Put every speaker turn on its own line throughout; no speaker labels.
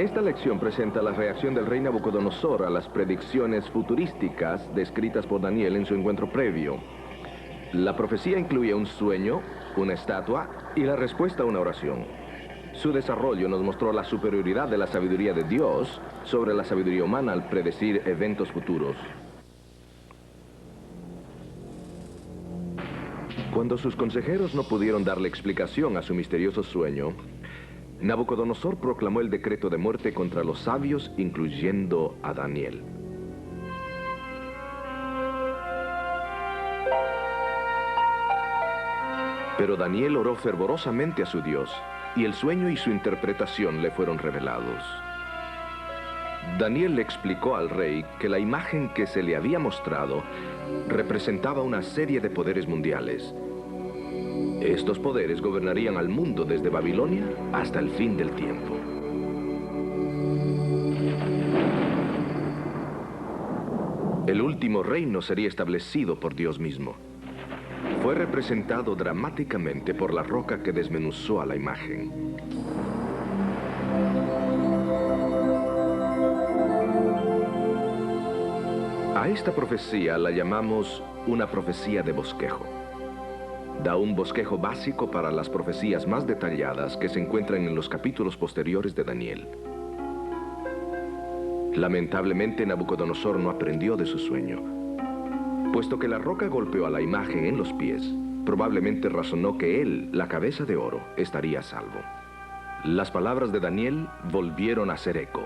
Esta lección presenta la reacción del rey Nabucodonosor a las predicciones futurísticas descritas por Daniel en su encuentro previo. La profecía incluye un sueño, una estatua y la respuesta a una oración. Su desarrollo nos mostró la superioridad de la sabiduría de Dios sobre la sabiduría humana al predecir eventos futuros. Cuando sus consejeros no pudieron darle explicación a su misterioso sueño, Nabucodonosor proclamó el decreto de muerte contra los sabios, incluyendo a Daniel. Pero Daniel oró fervorosamente a su Dios, y el sueño y su interpretación le fueron revelados. Daniel le explicó al rey que la imagen que se le había mostrado representaba una serie de poderes mundiales. Estos poderes gobernarían al mundo desde Babilonia hasta el fin del tiempo. El último reino sería establecido por Dios mismo. Fue representado dramáticamente por la roca que desmenuzó a la imagen. A esta profecía la llamamos una profecía de bosquejo. Da un bosquejo básico para las profecías más detalladas que se encuentran en los capítulos posteriores de Daniel. Lamentablemente, Nabucodonosor no aprendió de su sueño. Puesto que la roca golpeó a la imagen en los pies, probablemente razonó que él, la cabeza de oro, estaría a salvo. Las palabras de Daniel volvieron a hacer eco.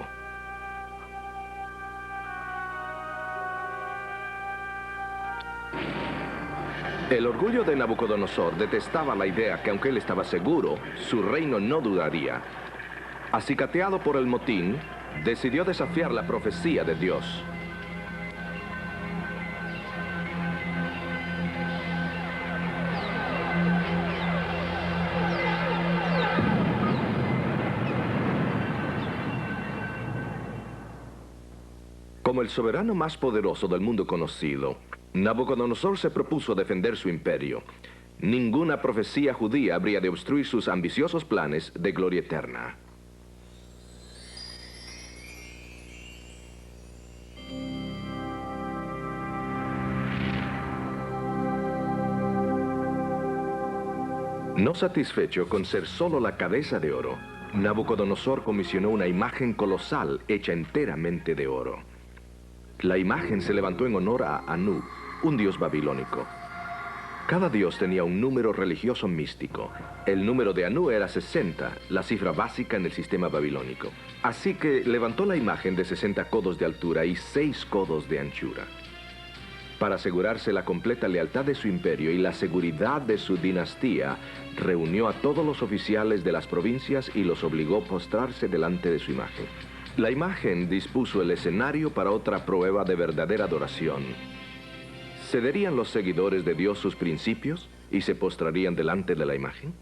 El orgullo de Nabucodonosor detestaba la idea que, aunque él estaba seguro, su reino no duraría. Acicateado por el motín, decidió desafiar la profecía de Dios. Como el soberano más poderoso del mundo conocido, Nabucodonosor se propuso defender su imperio. Ninguna profecía judía habría de obstruir sus ambiciosos planes de gloria eterna. No satisfecho con ser solo la cabeza de oro, Nabucodonosor comisionó una imagen colosal hecha enteramente de oro. La imagen se levantó en honor a Anu, un dios babilónico. Cada dios tenía un número religioso místico. El número de Anu era 60, la cifra básica en el sistema babilónico. Así que levantó la imagen de 60 codos de altura y 6 codos de anchura. Para asegurarse la completa lealtad de su imperio y la seguridad de su dinastía, reunió a todos los oficiales de las provincias y los obligó a postrarse delante de su imagen. La imagen dispuso el escenario para otra prueba de verdadera adoración. ¿Cederían los seguidores de Dios sus principios y se postrarían delante de la imagen?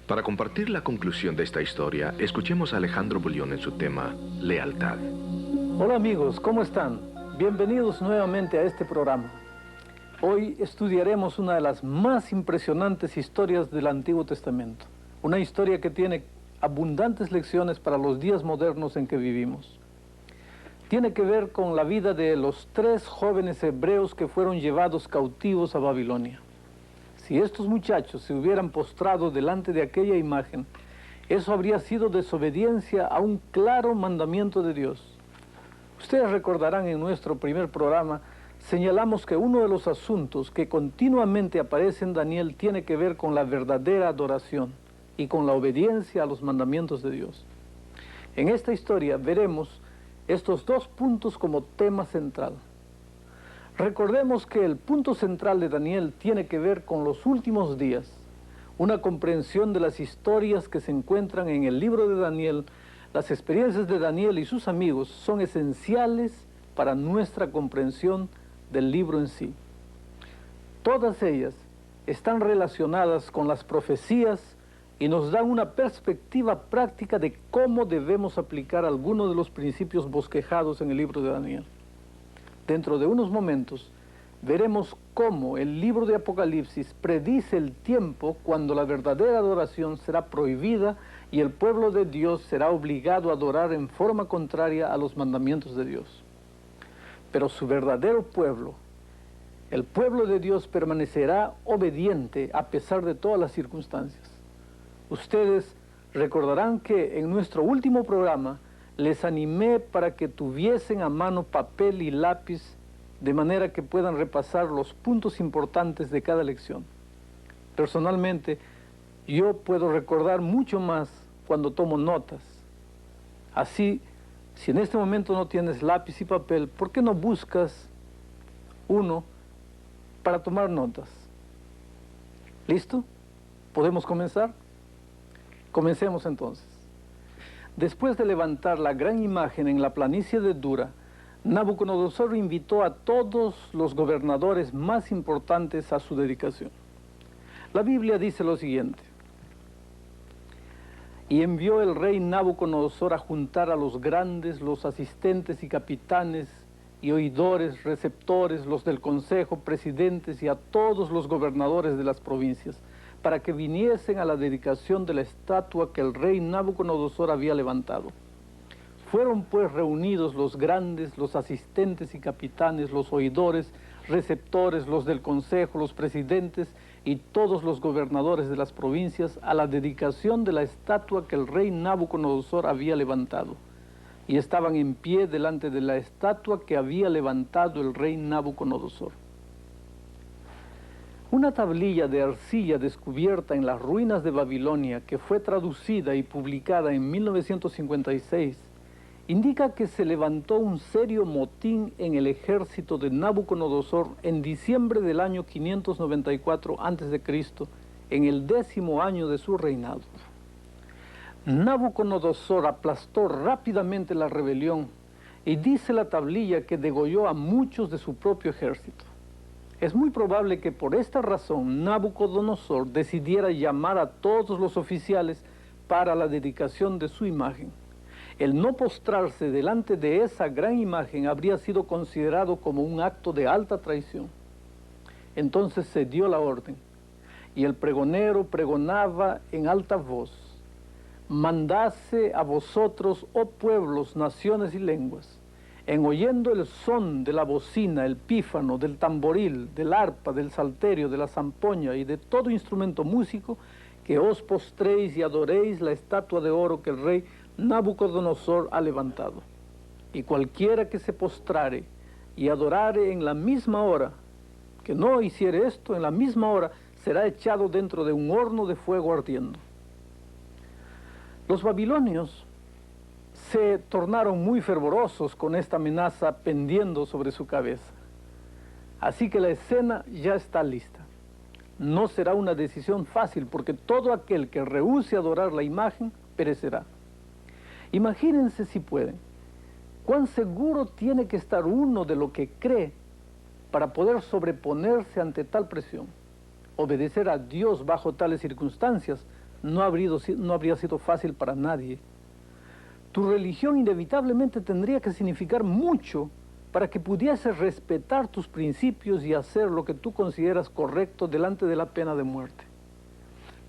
Para compartir la conclusión de esta historia, escuchemos a Alejandro Bullión en su tema, Lealtad.
Hola amigos, ¿cómo están? Bienvenidos nuevamente a este programa. Hoy estudiaremos una de las más impresionantes historias del Antiguo Testamento. Una historia que tiene abundantes lecciones para los días modernos en que vivimos. Tiene que ver con la vida de los 3 jóvenes hebreos que fueron llevados cautivos a Babilonia. Si estos muchachos se hubieran postrado delante de aquella imagen, eso habría sido desobediencia a un claro mandamiento de Dios. Ustedes recordarán en nuestro primer programa, señalamos que uno de los asuntos que continuamente aparece en Daniel tiene que ver con la verdadera adoración y con la obediencia a los mandamientos de Dios. En esta historia veremos estos 2 puntos como tema central. Recordemos que el punto central de Daniel tiene que ver con los últimos días, una comprensión de las historias que se encuentran en el libro de Daniel. Las experiencias de Daniel y sus amigos son esenciales para nuestra comprensión del libro en sí. Todas ellas están relacionadas con las profecías y nos dan una perspectiva práctica de cómo debemos aplicar algunos de los principios bosquejados en el libro de Daniel. Dentro de unos momentos veremos cómo el libro de Apocalipsis predice el tiempo cuando la verdadera adoración será prohibida y el pueblo de Dios será obligado a adorar en forma contraria a los mandamientos de Dios. Pero su verdadero pueblo, el pueblo de Dios, permanecerá obediente a pesar de todas las circunstancias. Ustedes recordarán que en nuestro último programa les animé para que tuviesen a mano papel y lápiz de manera que puedan repasar los puntos importantes de cada lección. Personalmente, yo puedo recordar mucho más cuando tomo notas. Así, si en este momento no tienes lápiz y papel, ¿por qué no buscas uno para tomar notas? ¿Listo? ¿Podemos comenzar? Comencemos entonces. Después de levantar la gran imagen en la planicie de Dura, Nabucodonosor invitó a todos los gobernadores más importantes a su dedicación. La Biblia dice lo siguiente: y envió el rey Nabucodonosor a juntar a los grandes, los asistentes y capitanes, y oidores, receptores, los del consejo, presidentes y a todos los gobernadores de las provincias, para que viniesen a la dedicación de la estatua que el rey Nabucodonosor había levantado. Fueron pues reunidos los grandes, los asistentes y capitanes, los oidores, receptores, los del consejo, los presidentes y todos los gobernadores de las provincias a la dedicación de la estatua que el rey Nabucodonosor había levantado. Y estaban en pie delante de la estatua que había levantado el rey Nabucodonosor. Una tablilla de arcilla descubierta en las ruinas de Babilonia, que fue traducida y publicada en 1956, indica que se levantó un serio motín en el ejército de Nabucodonosor en diciembre del año 594 a.C., en el 10º año de su reinado. Nabucodonosor aplastó rápidamente la rebelión y dice la tablilla que degolló a muchos de su propio ejército. Es muy probable que por esta razón Nabucodonosor decidiera llamar a todos los oficiales para la dedicación de su imagen. El no postrarse delante de esa gran imagen habría sido considerado como un acto de alta traición. Entonces se dio la orden, y el pregonero pregonaba en alta voz: mandase a vosotros, oh pueblos, naciones y lenguas, en oyendo el son de la bocina, el pífano, del tamboril, del arpa, del salterio, de la zampoña y de todo instrumento músico, que os postréis y adoréis la estatua de oro que el rey Nabucodonosor ha levantado. Y cualquiera que se postrare y adorare en la misma hora, que no hiciere esto, en la misma hora será echado dentro de un horno de fuego ardiendo. Los babilonios se tornaron muy fervorosos con esta amenaza pendiendo sobre su cabeza. Así que la escena ya está lista. No será una decisión fácil, porque todo aquel que rehúse adorar la imagen perecerá. Imagínense, si pueden, cuán seguro tiene que estar uno de lo que cree para poder sobreponerse ante tal presión. Obedecer a Dios bajo tales circunstancias no habría sido fácil para nadie. Tu religión inevitablemente tendría que significar mucho para que pudieses respetar tus principios y hacer lo que tú consideras correcto delante de la pena de muerte.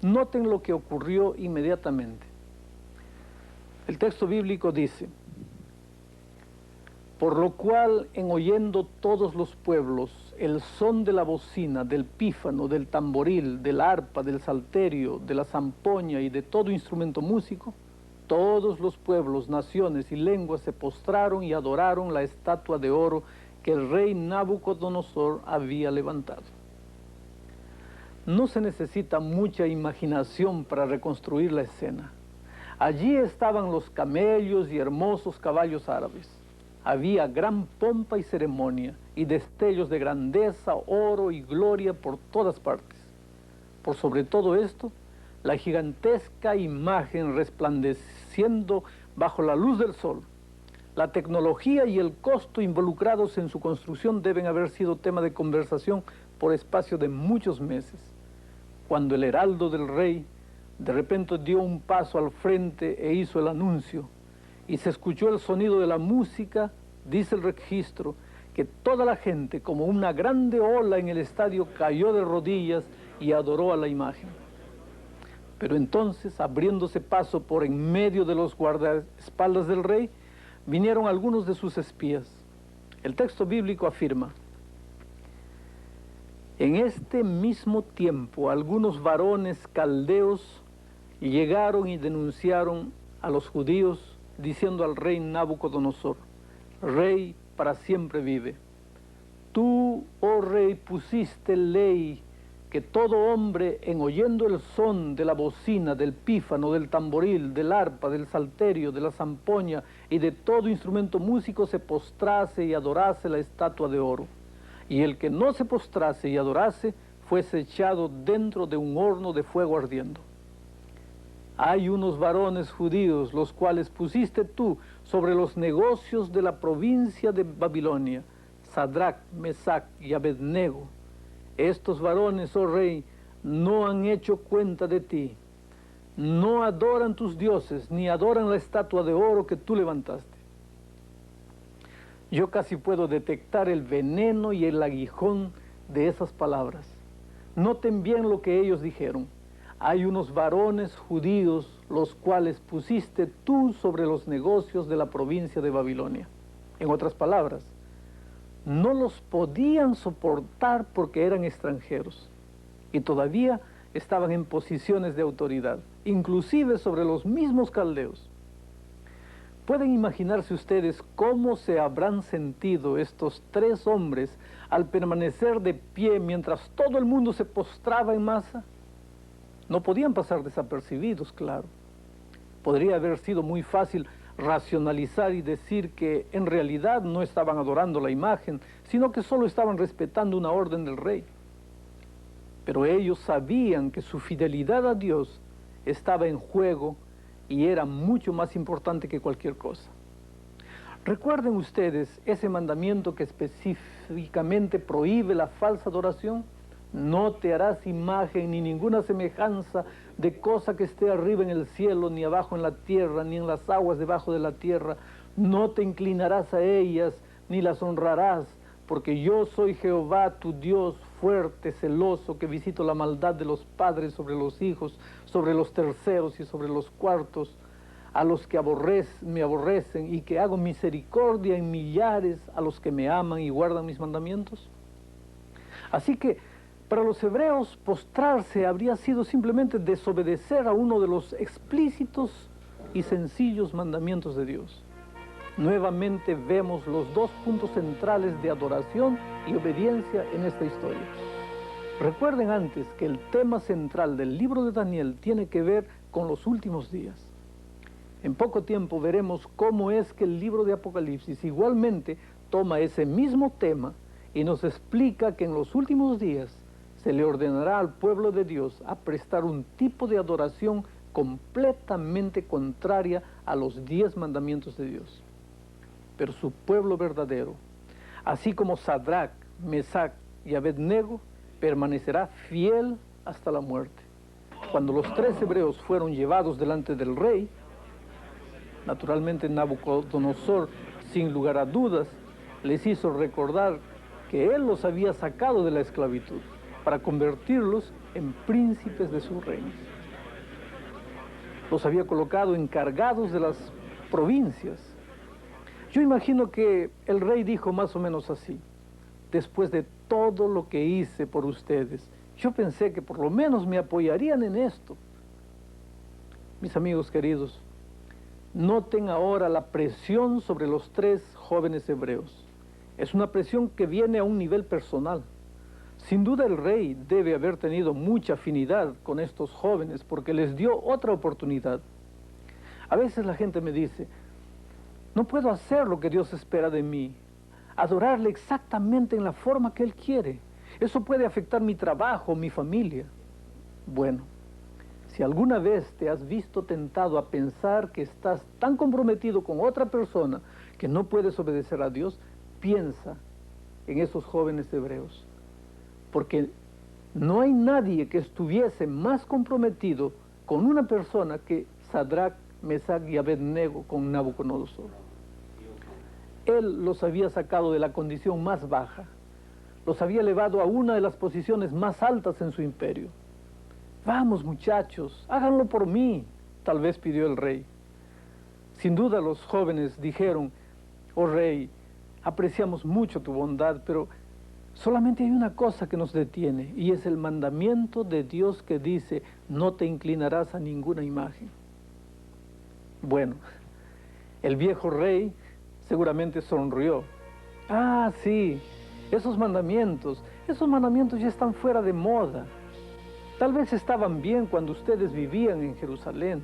Noten lo que ocurrió inmediatamente. El texto bíblico dice: por lo cual, en oyendo todos los pueblos el son de la bocina, del pífano, del tamboril, del arpa, del salterio, de la zampoña y de todo instrumento músico, todos los pueblos, naciones y lenguas se postraron y adoraron la estatua de oro que el rey Nabucodonosor había levantado. No se necesita mucha imaginación para reconstruir la escena. Allí estaban los camellos y hermosos caballos árabes. Había gran pompa y ceremonia, y destellos de grandeza, oro y gloria por todas partes. Por sobre todo esto, la gigantesca imagen resplandeciendo bajo la luz del sol. La tecnología y el costo involucrados en su construcción deben haber sido tema de conversación por espacio de muchos meses. Cuando el heraldo del rey de repente dio un paso al frente e hizo el anuncio, y se escuchó el sonido de la música, dice el registro, que toda la gente, como una grande ola en el estadio, cayó de rodillas y adoró a la imagen. Pero entonces, abriéndose paso por en medio de los guardaespaldas del rey, vinieron algunos de sus espías. El texto bíblico afirma: en este mismo tiempo, algunos varones caldeos llegaron y denunciaron a los judíos, diciendo al rey Nabucodonosor: Rey, para siempre vive. Tú, oh rey, pusiste ley que todo hombre, en oyendo el son de la bocina, del pífano, del tamboril, del arpa, del salterio, de la zampoña y de todo instrumento músico, se postrase y adorase la estatua de oro. Y el que no se postrase y adorase, fuese echado dentro de un horno de fuego ardiendo. Hay unos varones judíos, los cuales pusiste tú sobre los negocios de la provincia de Babilonia, Sadrach, Mesach y Abednego. Estos varones, oh rey, no han hecho cuenta de ti, no adoran tus dioses, ni adoran la estatua de oro que tú levantaste. Yo casi puedo detectar el veneno y el aguijón de esas palabras. Noten bien lo que ellos dijeron. Hay unos varones judíos, los cuales pusiste tú sobre los negocios de la provincia de Babilonia. En otras palabras, no los podían soportar porque eran extranjeros y todavía estaban en posiciones de autoridad, inclusive sobre los mismos caldeos. ¿Pueden imaginarse ustedes cómo se habrán sentido estos tres hombres al permanecer de pie mientras todo el mundo se postraba en masa? No podían pasar desapercibidos, claro. Podría haber sido muy fácil racionalizar y decir que en realidad no estaban adorando la imagen, sino que solo estaban respetando una orden del rey. Pero ellos sabían que su fidelidad a Dios estaba en juego y era mucho más importante que cualquier cosa. ¿Recuerden ustedes ese mandamiento que específicamente prohíbe la falsa adoración? No te harás imagen ni ninguna semejanza de cosa que esté arriba en el cielo, ni abajo en la tierra, ni en las aguas debajo de la tierra. No te inclinarás a ellas, ni las honrarás, porque yo soy Jehová, tu Dios, fuerte, celoso, que visito la maldad de los padres sobre los hijos, sobre los terceros y sobre los cuartos, a los que me aborrecen, y que hago misericordia en millares a los que me aman y guardan mis mandamientos. Así que para los hebreos, postrarse habría sido simplemente desobedecer a uno de los explícitos y sencillos mandamientos de Dios. Nuevamente vemos los dos puntos centrales de adoración y obediencia en esta historia. Recuerden antes que el tema central del libro de Daniel tiene que ver con los últimos días. En poco tiempo veremos cómo es que el libro de Apocalipsis igualmente toma ese mismo tema y nos explica que en los últimos días se le ordenará al pueblo de Dios a prestar un tipo de adoración completamente contraria a los 10 mandamientos de Dios. Pero su pueblo verdadero, así como Sadrach, Mesach y Abednego, permanecerá fiel hasta la muerte. Cuando los 3 hebreos fueron llevados delante del rey, naturalmente Nabucodonosor, sin lugar a dudas, les hizo recordar que él los había sacado de la esclavitud para convertirlos en príncipes de su reino. Los había colocado encargados de las provincias. Yo imagino que el rey dijo más o menos así: después de todo lo que hice por ustedes, yo pensé que por lo menos me apoyarían en esto. Mis amigos queridos, noten ahora la presión sobre los 3 jóvenes hebreos. Es una presión que viene a un nivel personal. Sin duda el rey debe haber tenido mucha afinidad con estos jóvenes porque les dio otra oportunidad. A veces la gente me dice: no puedo hacer lo que Dios espera de mí, adorarle exactamente en la forma que Él quiere. Eso puede afectar mi trabajo, mi familia. Bueno, si alguna vez te has visto tentado a pensar que estás tan comprometido con otra persona que no puedes obedecer a Dios, piensa en esos jóvenes hebreos. Porque no hay nadie que estuviese más comprometido con una persona que Sadrach, Mesach y Abednego con Nabucodonosor. Él los había sacado de la condición más baja, los había elevado a una de las posiciones más altas en su imperio. Vamos, muchachos, háganlo por mí, tal vez pidió el rey. Sin duda los jóvenes dijeron: oh rey, apreciamos mucho tu bondad, pero solamente hay una cosa que nos detiene, y es el mandamiento de Dios que dice: no te inclinarás a ninguna imagen. Bueno, el viejo rey seguramente sonrió. Ah, sí, esos mandamientos ya están fuera de moda. Tal vez estaban bien cuando ustedes vivían en Jerusalén,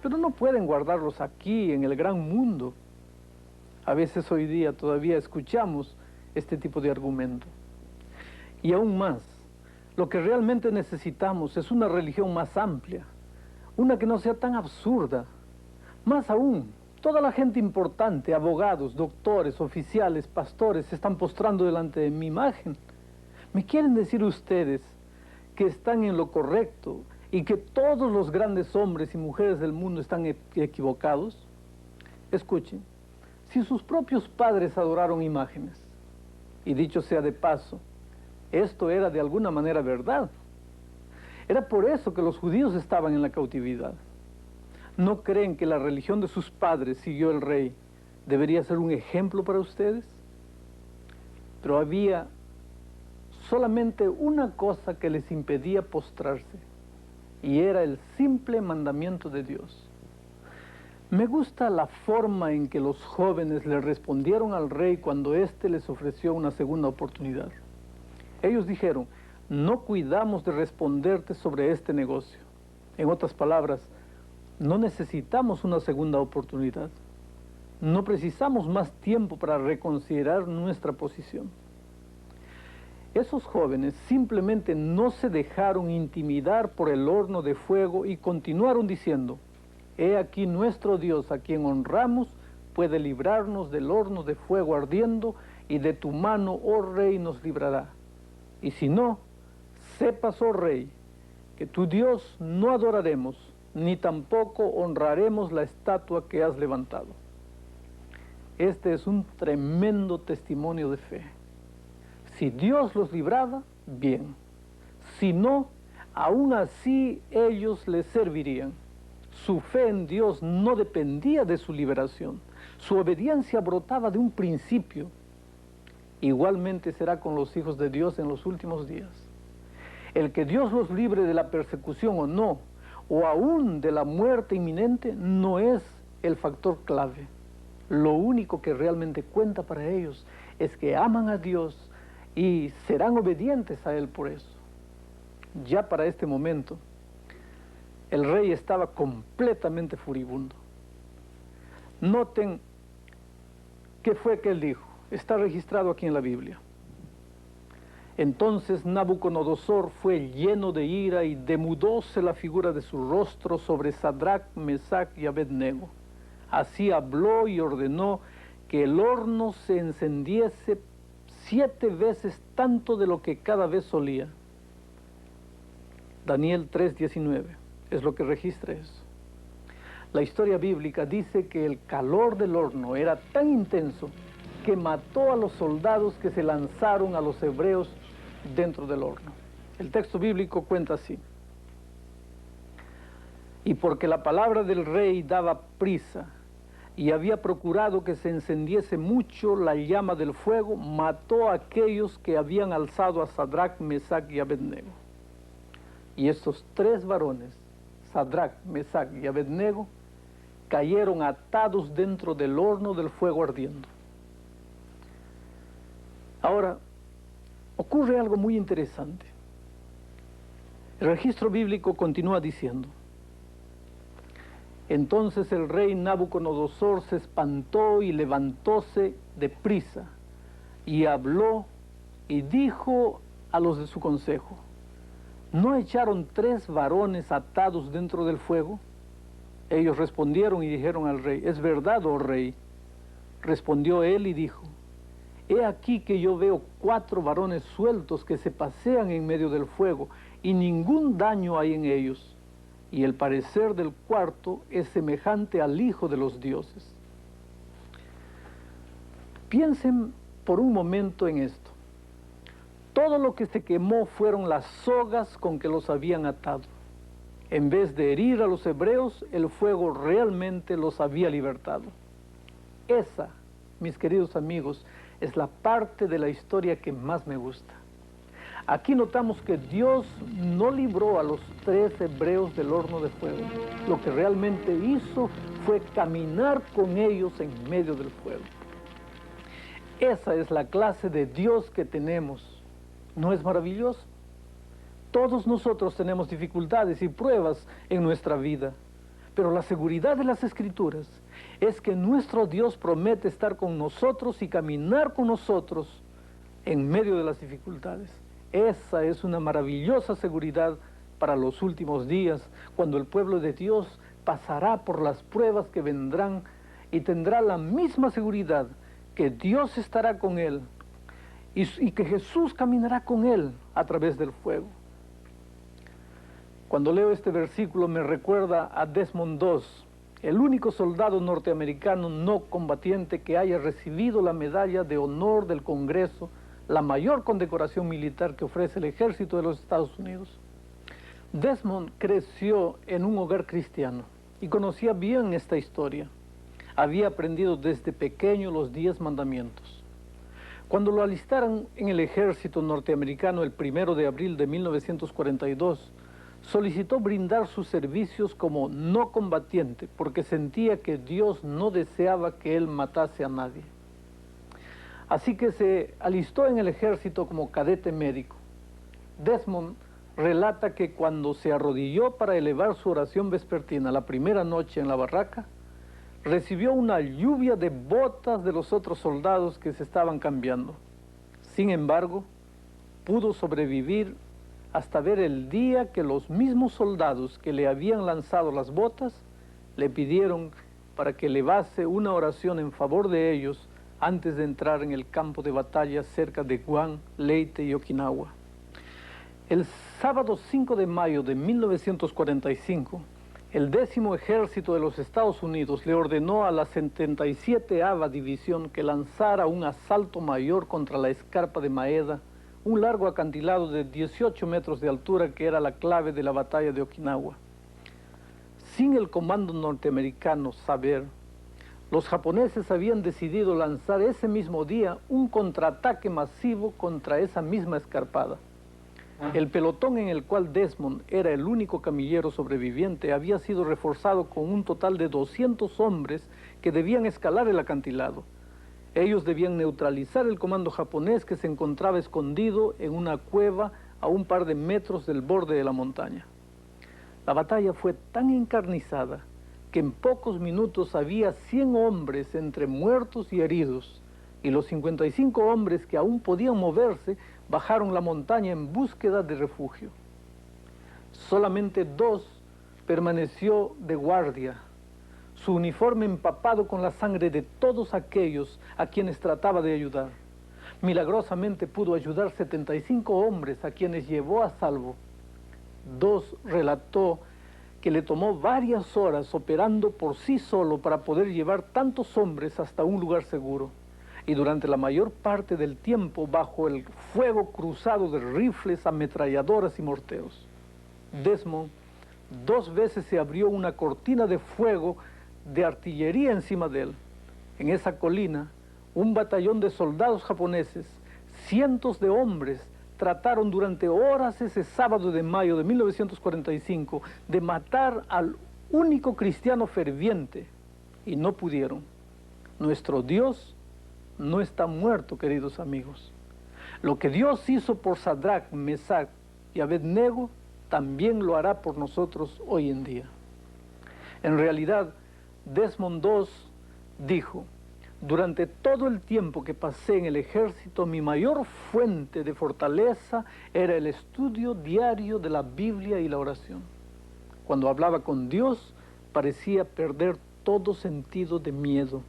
pero no pueden guardarlos aquí, en el gran mundo. A veces hoy día todavía escuchamos este tipo de argumento. Y aún más, lo que realmente necesitamos es una religión más amplia, una que no sea tan absurda. Más aún, toda la gente importante, abogados, doctores, oficiales, pastores, se están postrando delante de mi imagen. ¿Me quieren decir ustedes que están en lo correcto y que todos los grandes hombres y mujeres del mundo están equivocados? Escuchen, si sus propios padres adoraron imágenes, y dicho sea de paso, esto era de alguna manera verdad. Era por eso que los judíos estaban en la cautividad. ¿No creen que la religión de sus padres, siguió el rey, debería ser un ejemplo para ustedes? Pero había solamente una cosa que les impedía postrarse, y era el simple mandamiento de Dios. Me gusta la forma en que los jóvenes le respondieron al rey cuando éste les ofreció una segunda oportunidad. Ellos dijeron: no cuidamos de responderte sobre este negocio. En otras palabras, no necesitamos una segunda oportunidad. No precisamos más tiempo para reconsiderar nuestra posición. Esos jóvenes simplemente no se dejaron intimidar por el horno de fuego y continuaron diciendo: he aquí nuestro Dios, a quien honramos, puede librarnos del horno de fuego ardiendo, y de tu mano, oh rey, nos librará. Y si no, sepas, oh rey, que tu Dios no adoraremos, ni tampoco honraremos la estatua que has levantado. Este es un tremendo testimonio de fe. Si Dios los libraba, bien. Si no, aún así ellos les servirían. Su fe en Dios no dependía de su liberación. Su obediencia brotaba de un principio. Igualmente será con los hijos de Dios en los últimos días. El que Dios los libre de la persecución o no, o aún de la muerte inminente, no es el factor clave. Lo único que realmente cuenta para ellos es que aman a Dios y serán obedientes a Él por eso. Ya para este momento, el rey estaba completamente furibundo. Noten qué fue que él dijo. Está registrado aquí en la Biblia. Entonces Nabucodonosor fue lleno de ira y demudóse la figura de su rostro sobre Sadrach, Mesach y Abednego. Así habló y ordenó que el horno se encendiese 7 veces tanto de lo que cada vez solía. Daniel 3:19 es lo que registra eso. La historia bíblica dice que el calor del horno era tan intenso que mató a los soldados que se lanzaron a los hebreos dentro del horno. El texto bíblico cuenta así: y porque la palabra del rey daba prisa y había procurado que se encendiese mucho la llama del fuego, mató a aquellos que habían alzado a Sadrach, Mesach y Abednego. Y estos 3 varones, Sadrach, Mesach y Abednego, cayeron atados dentro del horno del fuego ardiendo. Ahora, ocurre algo muy interesante. El registro bíblico continúa diciendo: entonces el rey Nabucodonosor se espantó y levantóse de prisa, y habló y dijo a los de su consejo: ¿no echaron 3 varones atados dentro del fuego? Ellos respondieron y dijeron al rey: es verdad, oh rey. Respondió él y dijo: he aquí que yo veo 4 varones sueltos que se pasean en medio del fuego, y ningún daño hay en ellos. Y el parecer del cuarto es semejante al hijo de los dioses. Piensen por un momento en esto. Todo lo que se quemó fueron las sogas con que los habían atado. En vez de herir a los hebreos, el fuego realmente los había libertado. Esa, mis queridos amigos, es la parte de la historia que más me gusta. Aquí notamos que Dios no libró a los 3 hebreos del horno de fuego. Lo que realmente hizo fue caminar con ellos en medio del fuego. Esa es la clase de Dios que tenemos. ¿No es maravilloso? Todos nosotros tenemos dificultades y pruebas en nuestra vida, pero la seguridad de las Escrituras es que nuestro Dios promete estar con nosotros y caminar con nosotros en medio de las dificultades. Esa es una maravillosa seguridad para los últimos días, cuando el pueblo de Dios pasará por las pruebas que vendrán y tendrá la misma seguridad que Dios estará con él y que Jesús caminará con él a través del fuego. Cuando leo este versículo me recuerda a Desmond II, el único soldado norteamericano no combatiente que haya recibido la medalla de honor del Congreso, la mayor condecoración militar que ofrece el ejército de los Estados Unidos. Desmond creció en un hogar cristiano y conocía bien esta historia. Había aprendido desde pequeño los 10 mandamientos. Cuando lo alistaron en el ejército norteamericano el 1 de abril de 1942, solicitó brindar sus servicios como no combatiente porque sentía que Dios no deseaba que él matase a nadie. Así que se alistó en el ejército como cadete médico. Desmond relata que cuando se arrodilló para elevar su oración vespertina la primera noche en la barraca, recibió una lluvia de botas de los otros soldados que se estaban cambiando. Sin embargo, pudo sobrevivir hasta ver el día que los mismos soldados que le habían lanzado las botas le pidieron para que elevase una oración en favor de ellos antes de entrar en el campo de batalla cerca de Guam, Leyte y Okinawa. El sábado 5 de mayo de 1945, el 10º Ejército de los Estados Unidos le ordenó a la 77ª División que lanzara un asalto mayor contra la escarpa de Maeda, un largo acantilado de 18 metros de altura que era la clave de la batalla de Okinawa. Sin el comando norteamericano saber, los japoneses habían decidido lanzar ese mismo día un contraataque masivo contra esa misma escarpada. El pelotón en el cual Desmond era el único camillero sobreviviente había sido reforzado con un total de 200 hombres que debían escalar el acantilado. Ellos debían neutralizar el comando japonés que se encontraba escondido en una cueva a un par de metros del borde de la montaña. La batalla fue tan encarnizada que en pocos minutos había 100 hombres entre muertos y heridos, y los 55 hombres que aún podían moverse bajaron la montaña en búsqueda de refugio. Solamente 2 permaneció de guardia, su uniforme empapado con la sangre de todos aquellos a quienes trataba de ayudar. Milagrosamente pudo ayudar 75 hombres a quienes llevó a salvo. 2 relató que le tomó varias horas operando por sí solo para poder llevar tantos hombres hasta un lugar seguro. Y durante la mayor parte del tiempo bajo el fuego cruzado de rifles, ametralladoras y morteros. Desmond 2 veces se abrió una cortina de fuego de artillería encima de él. En esa colina, un batallón de soldados japoneses, cientos de hombres, trataron durante horas ese sábado de mayo de 1945 de matar al único cristiano ferviente y no pudieron. Nuestro Dios no está muerto, queridos amigos. Lo que Dios hizo por Sadrach, Mesach y Abednego, también lo hará por nosotros hoy en día. En realidad, Desmond II dijo: durante todo el tiempo que pasé en el ejército, mi mayor fuente de fortaleza era el estudio diario de la Biblia y la oración. Cuando hablaba con Dios, parecía perder todo sentido de miedo.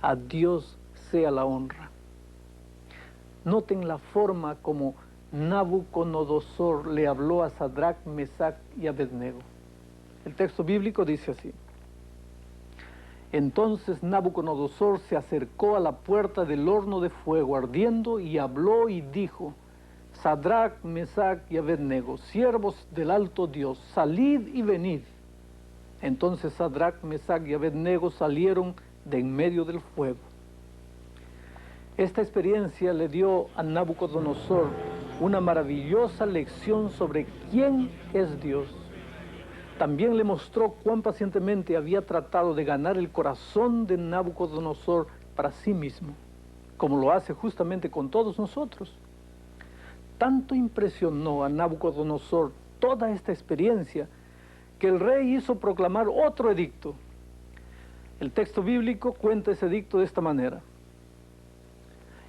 A Dios sea la honra. Noten la forma como Nabucodonosor le habló a Sadrach, Mesach y Abednego. El texto bíblico dice así: Entonces Nabucodonosor se acercó a la puerta del horno de fuego ardiendo y habló y dijo: Sadrach, Mesach y Abednego, siervos del alto Dios, salid y venid. Entonces Sadrach, Mesach y Abednego salieron de en medio del fuego. Esta experiencia le dio a Nabucodonosor una maravillosa lección sobre quién es Dios. También le mostró cuán pacientemente había tratado de ganar el corazón de Nabucodonosor para sí mismo, como lo hace justamente con todos nosotros. Tanto impresionó a Nabucodonosor toda esta experiencia que el rey hizo proclamar otro edicto. El texto bíblico cuenta ese edicto de esta manera: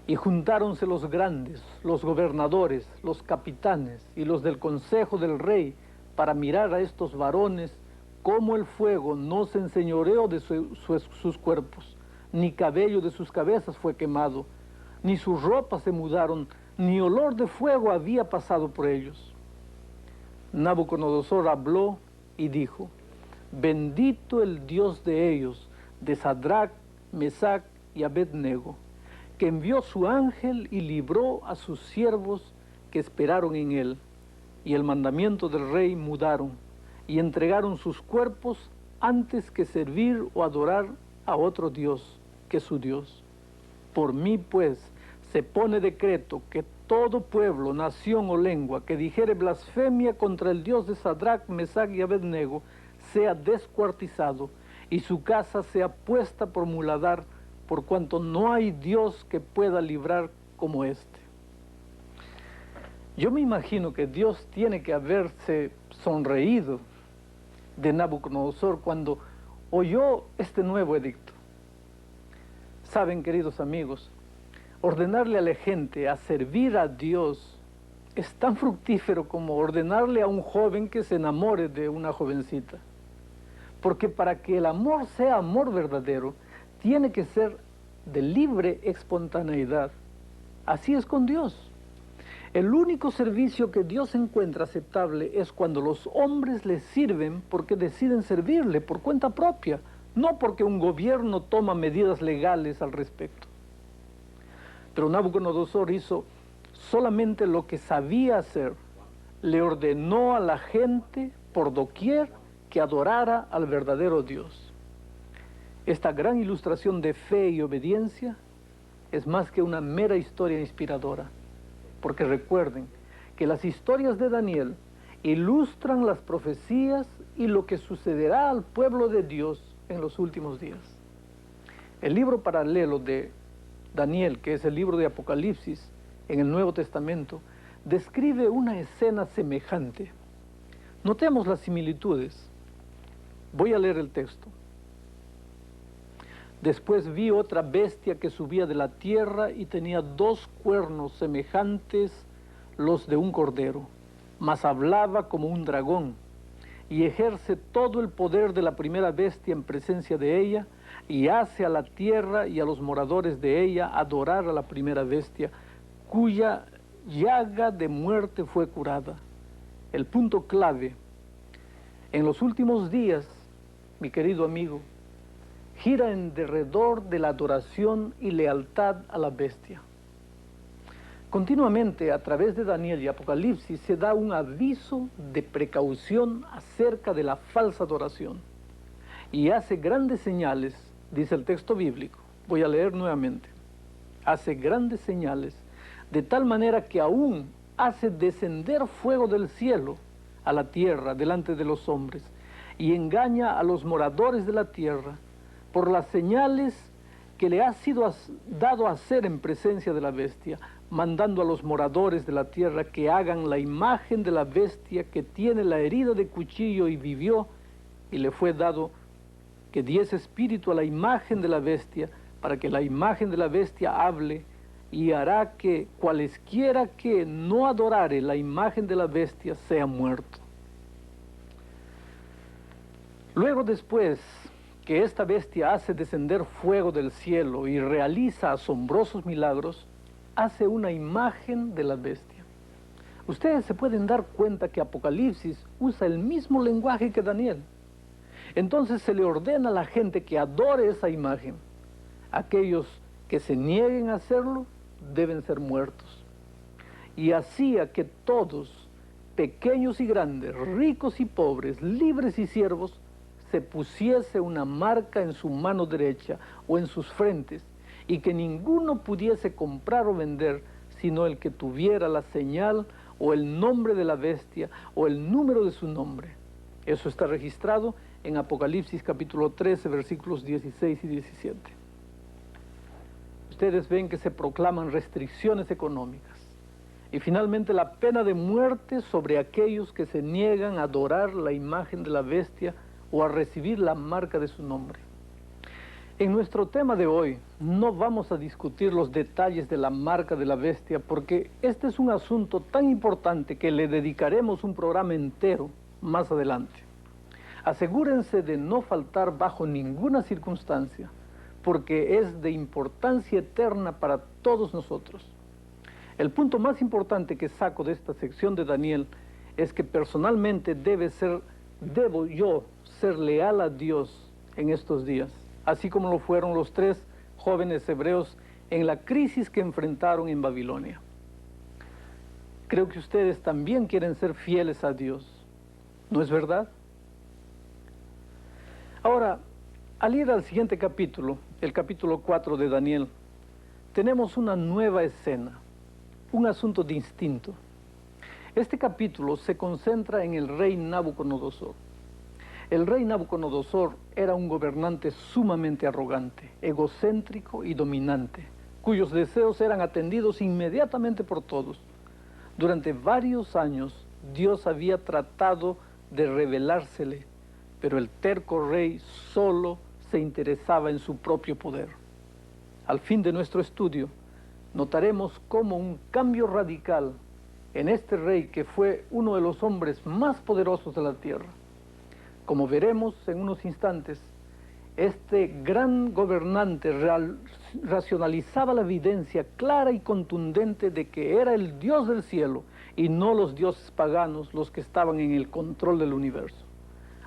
y juntáronse los grandes, los gobernadores, los capitanes y los del consejo del rey para mirar a estos varones cómo el fuego no se enseñoreó de sus cuerpos, ni cabello de sus cabezas fue quemado, ni sus ropas se mudaron, ni olor de fuego había pasado por ellos. Nabucodonosor habló y dijo: bendito el Dios de ellos, de Sadrach, Mesach y Abednego, que envió su ángel y libró a sus siervos que esperaron en él. Y el mandamiento del rey mudaron, y entregaron sus cuerpos antes que servir o adorar a otro Dios que su Dios. Por mí, pues, se pone decreto que todo pueblo, nación o lengua que dijere blasfemia contra el Dios de Sadrach, Mesach y Abednego sea descuartizado, y su casa sea puesta por muladar, por cuanto no hay Dios que pueda librar como este. Yo me imagino que Dios tiene que haberse sonreído de Nabucodonosor cuando oyó este nuevo edicto. Saben, queridos amigos, ordenarle a la gente a servir a Dios es tan fructífero como ordenarle a un joven que se enamore de una jovencita. Porque para que el amor sea amor verdadero, tiene que ser de libre espontaneidad. Así es con Dios. El único servicio que Dios encuentra aceptable es cuando los hombres le sirven porque deciden servirle por cuenta propia, no porque un gobierno toma medidas legales al respecto. Pero Nabucodonosor hizo solamente lo que sabía hacer. Le ordenó a la gente por doquier que adorara al verdadero Dios. Esta gran ilustración de fe y obediencia es más que una mera historia inspiradora. Porque recuerden que las historias de Daniel ilustran las profecías y lo que sucederá al pueblo de Dios en los últimos días. El libro paralelo de Daniel, que es el libro de Apocalipsis en el Nuevo Testamento, describe una escena semejante. Notemos las similitudes. Voy a leer el texto. Después vi otra bestia que subía de la tierra y tenía 2 cuernos semejantes los de un cordero, mas hablaba como un dragón, y ejerce todo el poder de la primera bestia en presencia de ella, y hace a la tierra y a los moradores de ella adorar a la primera bestia, cuya llaga de muerte fue curada. El punto clave: en los últimos días, mi querido amigo, gira en derredor de la adoración y lealtad a la bestia. Continuamente, a través de Daniel y Apocalipsis, se da un aviso de precaución acerca de la falsa adoración. Y hace grandes señales, dice el texto bíblico. Voy a leer nuevamente. Hace grandes señales, de tal manera que aún hace descender fuego del cielo a la tierra delante de los hombres, y engaña a los moradores de la tierra, por las señales que le ha sido dado a hacer en presencia de la bestia, mandando a los moradores de la tierra que hagan la imagen de la bestia que tiene la herida de cuchillo y vivió, y le fue dado que diese espíritu a la imagen de la bestia, para que la imagen de la bestia hable, y hará que cualesquiera que no adorare la imagen de la bestia sea muerto. Luego, después que esta bestia hace descender fuego del cielo y realiza asombrosos milagros, hace una imagen de la bestia. Ustedes se pueden dar cuenta que Apocalipsis usa el mismo lenguaje que Daniel. Entonces se le ordena a la gente que adore esa imagen. Aquellos que se nieguen a hacerlo deben ser muertos. Y hacía que todos, pequeños y grandes, ricos y pobres, libres y siervos, se pusiese una marca en su mano derecha o en sus frentes, y que ninguno pudiese comprar o vender, sino el que tuviera la señal o el nombre de la bestia o el número de su nombre. Eso está registrado en Apocalipsis capítulo 13, versículos 16 y 17. Ustedes ven que se proclaman restricciones económicas. Y finalmente la pena de muerte sobre aquellos que se niegan a adorar la imagen de la bestia o a recibir la marca de su nombre. En nuestro tema de hoy no vamos a discutir los detalles de la marca de la bestia, porque este es un asunto tan importante que le dedicaremos un programa entero más adelante. Asegúrense de no faltar bajo ninguna circunstancia, porque es de importancia eterna para todos nosotros. El punto más importante que saco de esta sección de Daniel es que personalmente debo yo ser leal a Dios en estos días, así como lo fueron los 3 jóvenes hebreos en la crisis que enfrentaron en Babilonia. Creo que ustedes también quieren ser fieles a Dios, ¿no es verdad? Ahora, al ir al siguiente capítulo, el capítulo 4 de Daniel, tenemos una nueva escena, un asunto distinto. Este capítulo se concentra en el rey Nabucodonosor. El rey Nabucodonosor era un gobernante sumamente arrogante, egocéntrico y dominante, cuyos deseos eran atendidos inmediatamente por todos. Durante varios años, Dios había tratado de revelársele, pero el terco rey solo se interesaba en su propio poder. Al fin de nuestro estudio, notaremos cómo un cambio radical en este rey, que fue uno de los hombres más poderosos de la tierra. Como veremos en unos instantes, este gran gobernante racionalizaba la evidencia clara y contundente de que era el Dios del cielo y no los dioses paganos los que estaban en el control del universo.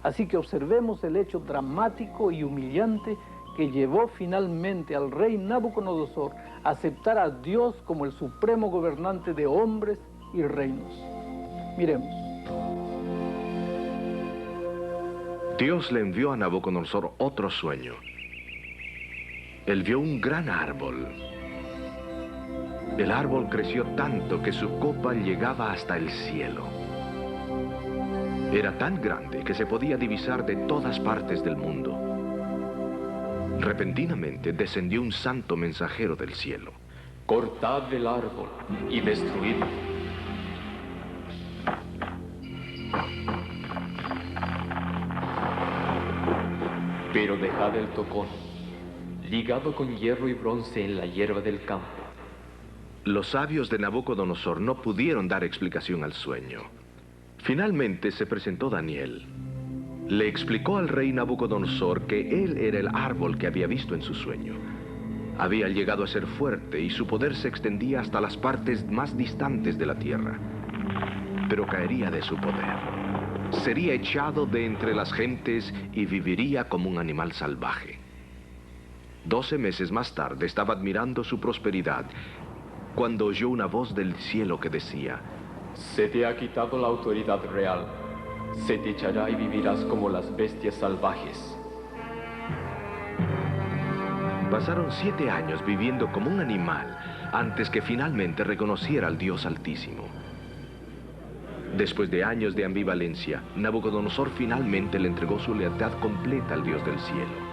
Así que observemos el hecho dramático y humillante que llevó finalmente al rey Nabucodonosor a aceptar a Dios como el supremo gobernante de hombres y reinos. Miremos.
Dios le envió a Nabucodonosor otro sueño. Él vio un gran árbol. El árbol creció tanto que su copa llegaba hasta el cielo. Era tan grande que se podía divisar de todas partes del mundo. Repentinamente descendió un santo mensajero del cielo.
Cortad el árbol y destruidlo. Pero dejad el tocón, ligado con hierro y bronce en la hierba del campo.
Los sabios de Nabucodonosor no pudieron dar explicación al sueño. Finalmente se presentó Daniel. Le explicó al rey Nabucodonosor que él era el árbol que había visto en su sueño. Había llegado a ser fuerte y su poder se extendía hasta las partes más distantes de la tierra. Pero caería de su poder. Sería echado de entre las gentes y viviría como un animal salvaje. 12 meses más tarde estaba admirando su prosperidad cuando oyó una voz del cielo que decía:
Se te ha quitado la autoridad real. Se te echará y vivirás como las bestias salvajes.
Pasaron 7 años viviendo como un animal antes que finalmente reconociera al Dios Altísimo. Después de años de ambivalencia, Nabucodonosor finalmente le entregó su lealtad completa al Dios del cielo.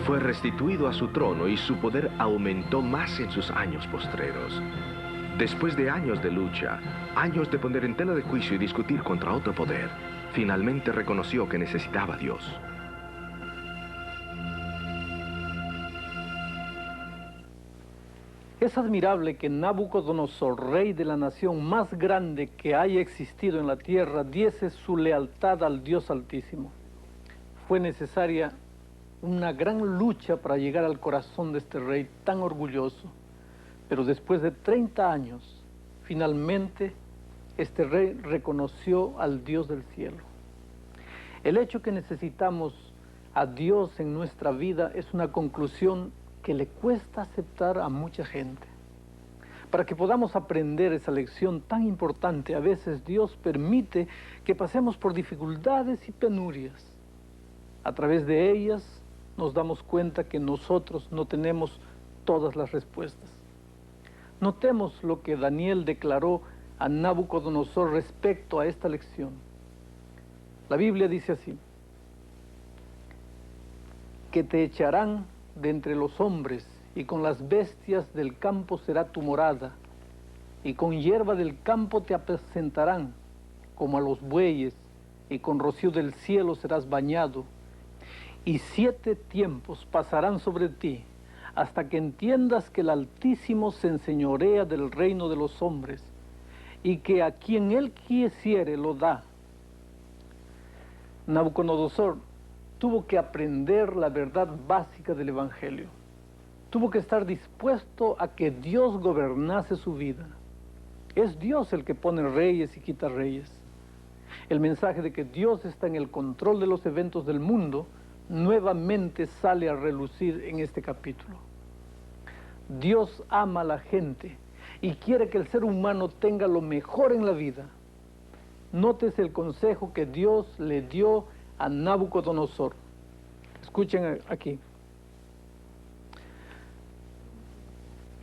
Fue restituido a su trono y su poder aumentó más en sus años postreros. Después de años de lucha, años de poner en tela de juicio y discutir contra otro poder, finalmente reconoció que necesitaba a Dios.
Es admirable que Nabucodonosor, rey de la nación más grande que haya existido en la tierra, diese su lealtad al Dios Altísimo. Fue necesaria una gran lucha para llegar al corazón de este rey tan orgulloso. Pero después de 30 años, finalmente, este rey reconoció al Dios del cielo. El hecho que necesitamos a Dios en nuestra vida es una conclusión que le cuesta aceptar a mucha gente. Para que podamos aprender esa lección tan importante, a veces Dios permite que pasemos por dificultades y penurias. A través de ellas nos damos cuenta que nosotros no tenemos todas las respuestas. Notemos lo que Daniel declaró a Nabucodonosor respecto a esta lección. La Biblia dice así: que te echarán de entre los hombres, y con las bestias del campo será tu morada, y con hierba del campo te apacentarán, como a los bueyes, y con rocío del cielo serás bañado, y 7 tiempos pasarán sobre ti, hasta que entiendas que el Altísimo se enseñorea del reino de los hombres, y que a quien él quisiere lo da. Nabucodonosor tuvo que aprender la verdad básica del Evangelio. Tuvo que estar dispuesto a que Dios gobernase su vida. Es Dios el que pone reyes y quita reyes. El mensaje de que Dios está en el control de los eventos del mundo nuevamente sale a relucir en este capítulo. Dios ama a la gente y quiere que el ser humano tenga lo mejor en la vida. Nótese el consejo que Dios le dio a Nabucodonosor. Escuchen aquí.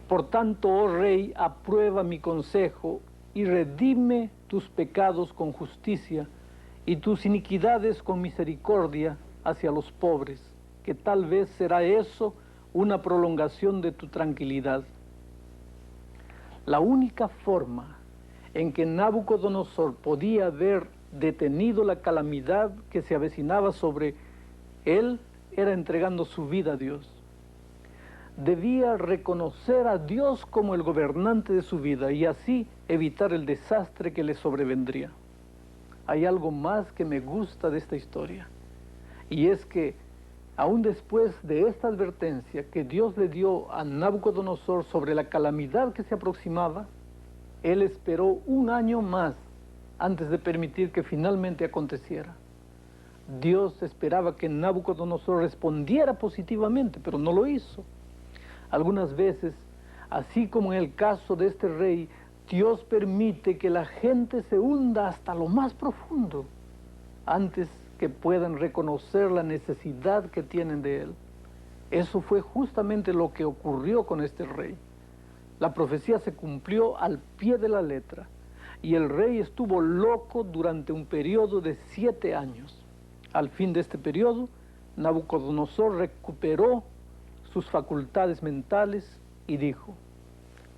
Por tanto, oh rey, aprueba mi consejo y redime tus pecados con justicia y tus iniquidades con misericordia hacia los pobres, que tal vez será eso una prolongación de tu tranquilidad. La única forma en que Nabucodonosor podía haber detenido la calamidad que se avecinaba sobre él era entregando su vida a Dios. Debía reconocer a Dios como el gobernante de su vida y así evitar el desastre que le sobrevendría. Hay algo más que me gusta de esta historia, y es que aún después de esta advertencia que Dios le dio a Nabucodonosor sobre la calamidad que se aproximaba, él esperó 1 año más antes de permitir que finalmente aconteciera. Dios esperaba que Nabucodonosor respondiera positivamente, pero no lo hizo. Algunas veces, así como en el caso de este rey, Dios permite que la gente se hunda hasta lo más profundo antes que puedan reconocer la necesidad que tienen de él. Eso fue justamente lo que ocurrió con este rey. La profecía se cumplió al pie de la letra y el rey estuvo loco durante un periodo de 7 años. Al fin de este periodo, Nabucodonosor recuperó sus facultades mentales y dijo: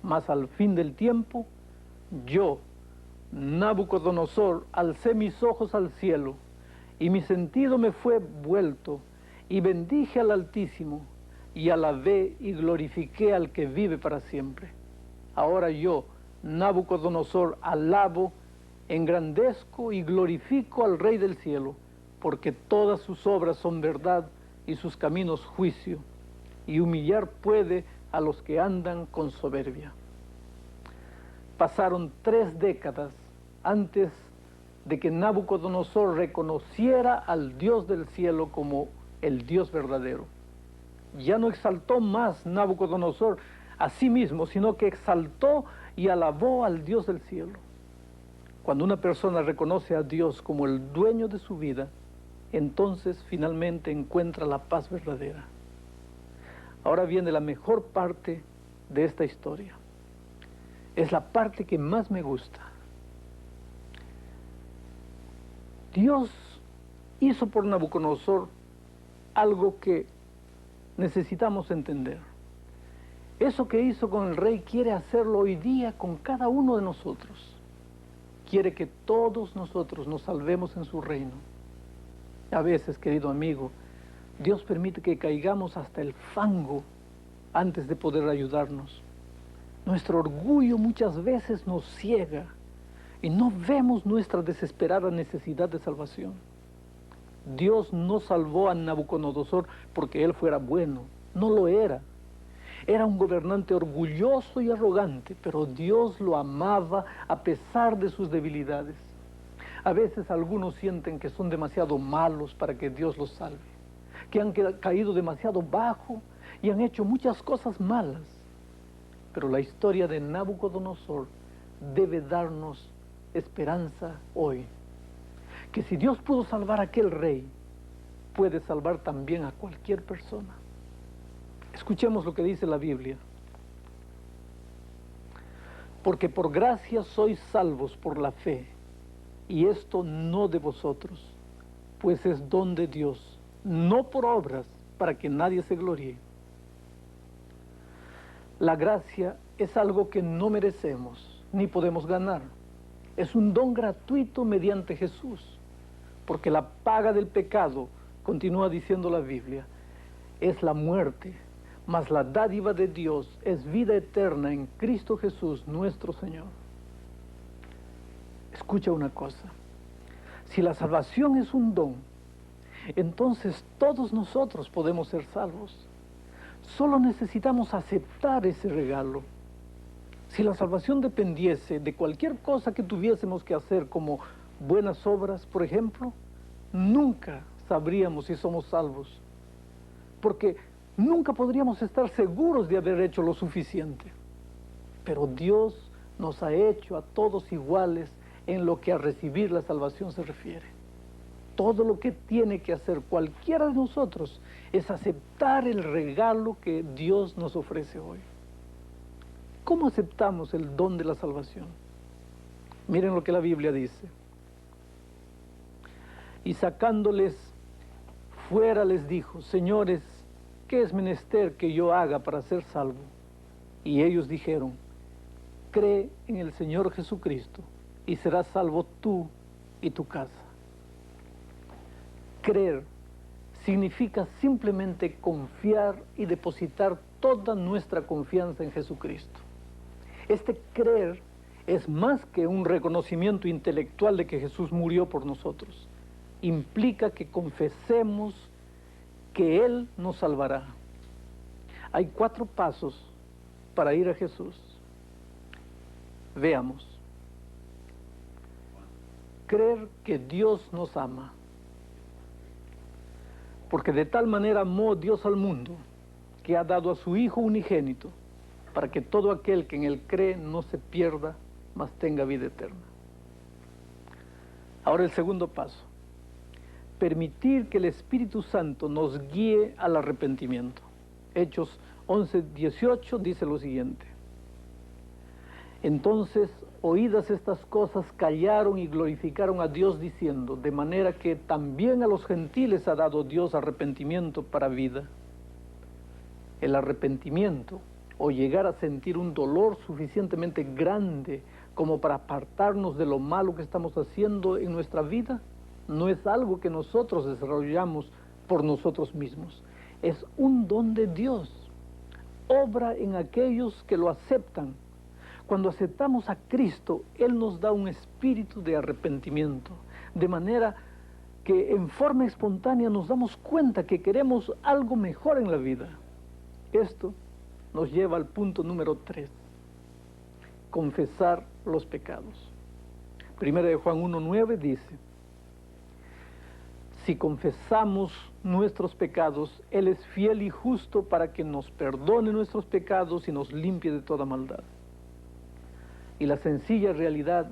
mas al fin del tiempo, yo, Nabucodonosor, alcé mis ojos al cielo, y mi sentido me fue vuelto, y bendije al Altísimo, y alabé y glorifiqué al que vive para siempre. Ahora yo, Nabucodonosor, alabo, engrandezco y glorifico al Rey del cielo, porque todas sus obras son verdad y sus caminos juicio, y humillar puede a los que andan con soberbia. Pasaron 3 décadas antes de que Nabucodonosor reconociera al Dios del cielo como el Dios verdadero. Ya no exaltó más Nabucodonosor a sí mismo, sino que exaltó y alabó al Dios del cielo. Cuando una persona reconoce a Dios como el dueño de su vida, entonces finalmente encuentra la paz verdadera. Ahora viene la mejor parte de esta historia. Es la parte que más me gusta. Dios hizo por Nabucodonosor algo que necesitamos entender. Eso que hizo con el rey quiere hacerlo hoy día con cada uno de nosotros. Quiere que todos nosotros nos salvemos en su reino. A veces, querido amigo, Dios permite que caigamos hasta el fango antes de poder ayudarnos. Nuestro orgullo muchas veces nos ciega y no vemos nuestra desesperada necesidad de salvación. Dios no salvó a Nabucodonosor porque él fuera bueno, no lo era. Era un gobernante orgulloso y arrogante, pero Dios lo amaba a pesar de sus debilidades. A veces algunos sienten que son demasiado malos para que Dios los salve, que han caído demasiado bajo y han hecho muchas cosas malas. Pero la historia de Nabucodonosor debe darnos esperanza hoy. Que si Dios pudo salvar a aquel rey, puede salvar también a cualquier persona. Escuchemos lo que dice la Biblia. Porque por gracia sois salvos por la fe, y esto no de vosotros, pues es don de Dios, no por obras, para que nadie se gloríe. La gracia es algo que no merecemos, ni podemos ganar. Es un don gratuito mediante Jesús, porque la paga del pecado, continúa diciendo la Biblia, es la muerte, mas la dádiva de Dios es vida eterna en Cristo Jesús nuestro Señor. Escucha una cosa, si la salvación es un don, entonces todos nosotros podemos ser salvos. Solo necesitamos aceptar ese regalo. Si la salvación dependiese de cualquier cosa que tuviésemos que hacer, como buenas obras, por ejemplo, nunca sabríamos si somos salvos, porque nunca podríamos estar seguros de haber hecho lo suficiente. Pero Dios nos ha hecho a todos iguales en lo que a recibir la salvación se refiere. Todo lo que tiene que hacer cualquiera de nosotros es aceptar el regalo que Dios nos ofrece hoy. ¿Cómo aceptamos el don de la salvación? Miren lo que la Biblia dice. Y sacándoles fuera les dijo: señores, ¿qué es menester que yo haga para ser salvo? Y ellos dijeron: cree en el Señor Jesucristo y serás salvo tú y tu casa. Creer significa simplemente confiar y depositar toda nuestra confianza en Jesucristo. Este creer es más que un reconocimiento intelectual de que Jesús murió por nosotros. Implica que confesemos que Él nos salvará. Hay 4 pasos para ir a Jesús. Veamos. Creer que Dios nos ama. Porque de tal manera amó Dios al mundo, que ha dado a su Hijo unigénito, para que todo aquel que en Él cree no se pierda, mas tenga vida eterna. Ahora el segundo paso. Permitir que el Espíritu Santo nos guíe al arrepentimiento. Hechos 11:18 dice lo siguiente: entonces, oídas estas cosas, callaron y glorificaron a Dios diciendo: de manera que también a los gentiles ha dado Dios arrepentimiento para vida. El arrepentimiento, o llegar a sentir un dolor suficientemente grande como para apartarnos de lo malo que estamos haciendo en nuestra vida, no es algo que nosotros desarrollamos por nosotros mismos. Es un don de Dios. Obra en aquellos que lo aceptan. Cuando aceptamos a Cristo, Él nos da un espíritu de arrepentimiento, de manera que en forma espontánea nos damos cuenta que queremos algo mejor en la vida. Esto nos lleva al punto número 3, confesar los pecados. Primera de Juan 1:9 dice: si confesamos nuestros pecados, Él es fiel y justo para que nos perdone nuestros pecados y nos limpie de toda maldad. Y la sencilla realidad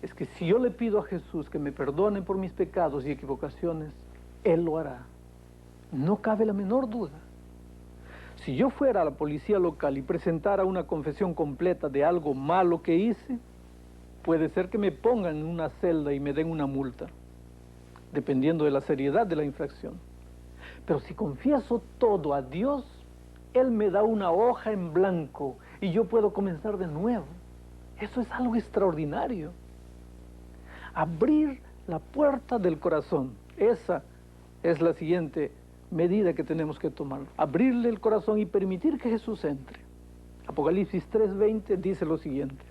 es que si yo le pido a Jesús que me perdone por mis pecados y equivocaciones, Él lo hará. No cabe la menor duda. Si yo fuera a la policía local y presentara una confesión completa de algo malo que hice, puede ser que me pongan en una celda y me den una multa, dependiendo de la seriedad de la infracción. Pero si confieso todo a Dios, Él me da una hoja en blanco y yo puedo comenzar de nuevo. Eso es algo extraordinario. Abrir la puerta del corazón. Esa es la siguiente medida que tenemos que tomar. Abrirle el corazón y permitir que Jesús entre. Apocalipsis 3:20 dice lo siguiente: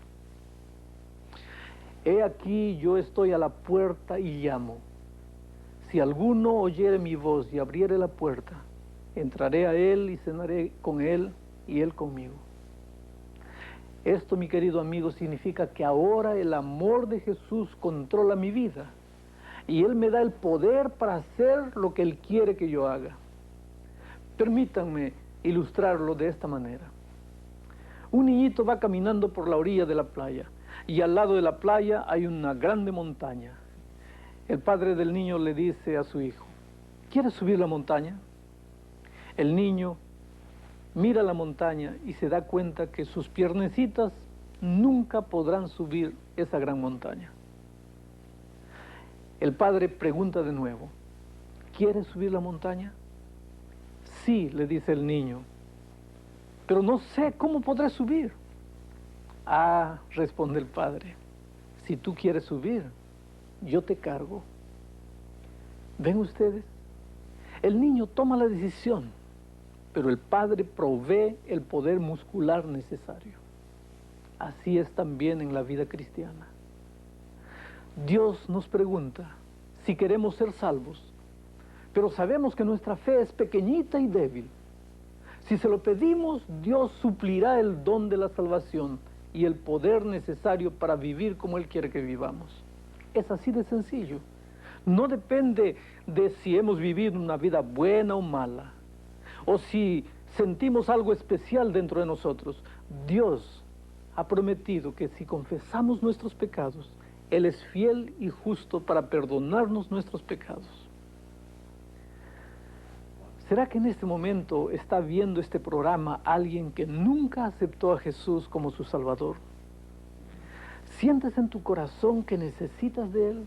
he aquí yo estoy a la puerta y llamo. Si alguno oyere mi voz y abriere la puerta, entraré a él y cenaré con él y él conmigo. Esto, mi querido amigo, significa que ahora el amor de Jesús controla mi vida y Él me da el poder para hacer lo que Él quiere que yo haga. Permítanme ilustrarlo de esta manera. Un niñito va caminando por la orilla de la playa y al lado de la playa hay una grande montaña. El padre del niño le dice a su hijo: ¿quieres subir la montaña? El niño mira la montaña y se da cuenta que sus piernecitas nunca podrán subir esa gran montaña. El padre pregunta de nuevo: ¿quieres subir la montaña? Sí, le dice el niño, pero no sé cómo podré subir. Ah, responde el padre, si tú quieres subir, yo te cargo. ¿Ven ustedes? El niño toma la decisión, pero el padre provee el poder muscular necesario. Así es también en la vida cristiana. Dios nos pregunta si queremos ser salvos, pero sabemos que nuestra fe es pequeñita y débil. Si se lo pedimos, Dios suplirá el don de la salvación y el poder necesario para vivir como Él quiere que vivamos. Es así de sencillo. No depende de si hemos vivido una vida buena o mala, o si sentimos algo especial dentro de nosotros. Dios ha prometido que si confesamos nuestros pecados, Él es fiel y justo para perdonarnos nuestros pecados. ¿Será que en este momento está viendo este programa alguien que nunca aceptó a Jesús como su Salvador? ¿Sientes en tu corazón que necesitas de Él?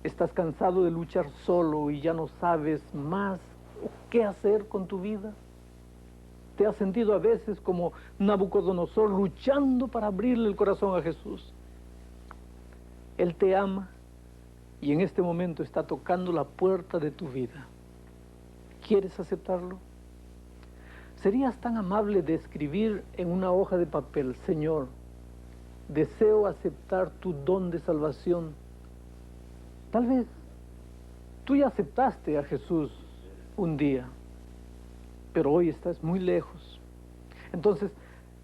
¿Estás cansado de luchar solo y ya no sabes más qué hacer con tu vida? ¿Te has sentido a veces como Nabucodonosor luchando para abrirle el corazón a Jesús? Él te ama y en este momento está tocando la puerta de tu vida. ¿Quieres aceptarlo? ¿Serías tan amable de escribir en una hoja de papel: Señor, deseo aceptar tu don de salvación? Tal vez tú ya aceptaste a Jesús un día, pero hoy estás muy lejos. Entonces,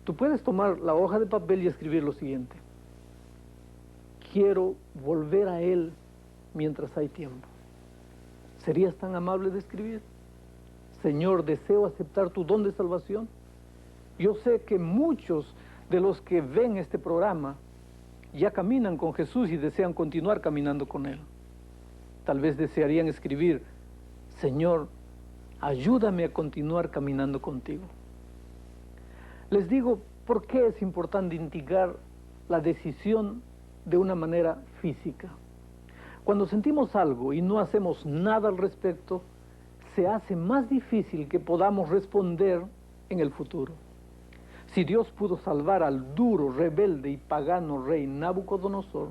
tú puedes tomar la hoja de papel y escribir lo siguiente: quiero volver a Él mientras hay tiempo. ¿Serías tan amable de escribir? Señor, deseo aceptar tu don de salvación. Yo sé que muchos de los que ven este programa ya caminan con Jesús y desean continuar caminando con Él. Tal vez desearían escribir: Señor, ayúdame a continuar caminando contigo. Les digo por qué es importante indicar la decisión de una manera física. Cuando sentimos algo y no hacemos nada al respecto, se hace más difícil que podamos responder en el futuro. Si Dios pudo salvar al duro, rebelde y pagano rey Nabucodonosor,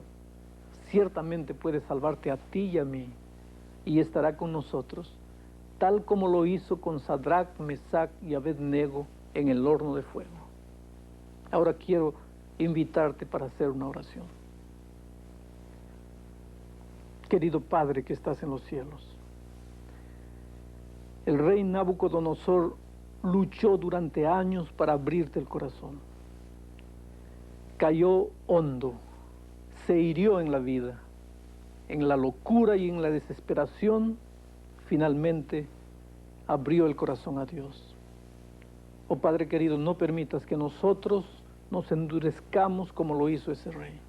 ciertamente puede salvarte a ti y a mí, y estará con nosotros, tal como lo hizo con Sadrach, Mesach y Abednego en el horno de fuego. Ahora quiero invitarte para hacer una oración. Querido Padre que estás en los cielos, el rey Nabucodonosor luchó durante años para abrirte el corazón. Cayó hondo, se hirió en la vida, en la locura y en la desesperación, finalmente abrió el corazón a Dios. Oh Padre querido, no permitas que nosotros nos endurezcamos como lo hizo ese rey.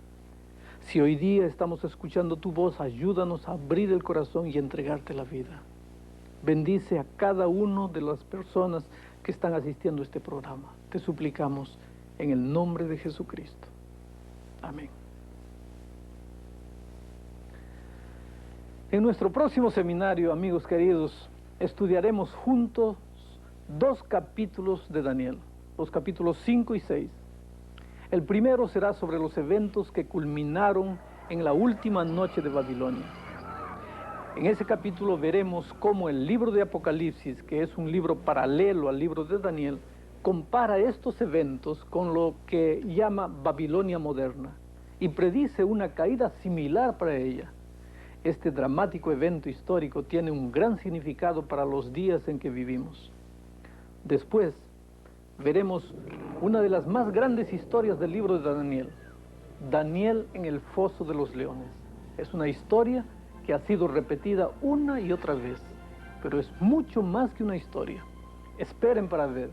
Si hoy día estamos escuchando tu voz, ayúdanos a abrir el corazón y entregarte la vida. Bendice a cada una de las personas que están asistiendo a este programa. Te suplicamos en el nombre de Jesucristo. Amén. En nuestro próximo seminario, amigos queridos, estudiaremos juntos 2 capítulos de Daniel, los capítulos 5 y 6. El primero será sobre los eventos que culminaron en la última noche de Babilonia. En ese capítulo veremos cómo el libro de Apocalipsis, que es un libro paralelo al libro de Daniel, compara estos eventos con lo que llama Babilonia moderna y predice una caída similar para ella. Este dramático evento histórico tiene un gran significado para los días en que vivimos. Después veremos una de las más grandes historias del libro de Daniel, Daniel en el foso de los leones. Es una historia que ha sido repetida una y otra vez. pero es mucho más que una historia. Esperen para ver.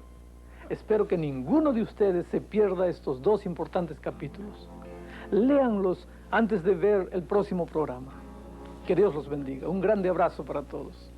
Espero que ninguno de ustedes se pierda estos 2 importantes capítulos. Léanlos antes de ver el próximo programa. Que Dios los bendiga. Un grande abrazo para todos.